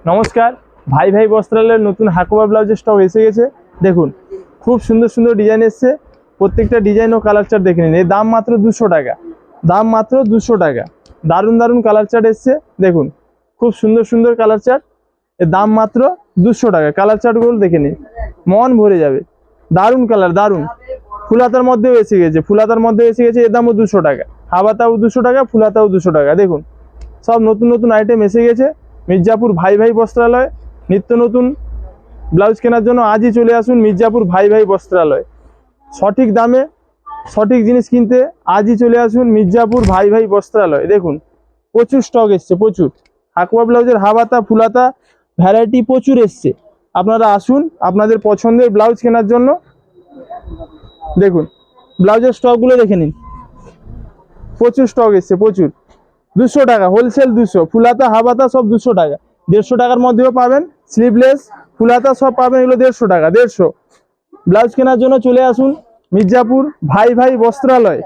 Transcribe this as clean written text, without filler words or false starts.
নমস্কার, ভাই ভাই বস্ত্রালয়ের নতুন হাকোবা ব্লাউজের স্টক এসে গেছে। দেখুন, খুব সুন্দর সুন্দর ডিজাইন এসছে। প্রত্যেকটা ডিজাইন ও কালার চার্ট দেখে নিন। এর দাম মাত্র 200 টাকা, দাম মাত্র 200 টাকা। দারুণ দারুণ কালার চার্ট এসছে। দেখুন, খুব সুন্দর সুন্দর কালার চার্ট। এর দাম মাত্র 200 টাকা। কালার চার্টগুলো দেখে নিন, মন ভরে যাবে। দারুণ কালার, দারুণ। ফুলাতার মধ্যেও এসে গেছে, ফুলাতার মধ্যে এসে গেছে। এর দামও 200 টাকা। হাবাতাও 200 টাকা, ফুলাতাও 200 টাকা। দেখুন, সব নতুন নতুন আইটেম এসে গেছে। মির্জাপুর ভাই ভাই বস্ত্রালয়। নিত্য নতুন ব্লাউজ কেনার জন্য আজই চলে আসুন মির্জাপুর ভাই ভাই বস্ত্রালয়। সঠিক দামে সঠিক জিনিস কিনতে আজই চলে আসুন মির্জাপুর ভাই ভাই বস্ত্রালয়। দেখুন, প্রচুর স্টক এসছে, প্রচুর। হাকুয়া ব্লাউজের হাবাতা ফুলাতা ভ্যারাইটি প্রচুর এসছে। আপনারা আসুন আপনাদের পছন্দের ব্লাউজ কেনার জন্য। দেখুন, ব্লাউজের স্টকগুলো দেখে নিন, প্রচুর স্টক এসছে, প্রচুর। 200 টাকা হোলসেল, 200। ফুলাতা হাবাতা সব 200 টাকা। 150 টাকার মধ্যেও পাবেন। স্লিভলেস ফুলাতা সব পাবেন, এগুলো 150 টাকা, 150। ব্লাউজ কেনার জন্য চলে আসুন মির্জাপুর ভাই ভাই বস্ত্রালয়।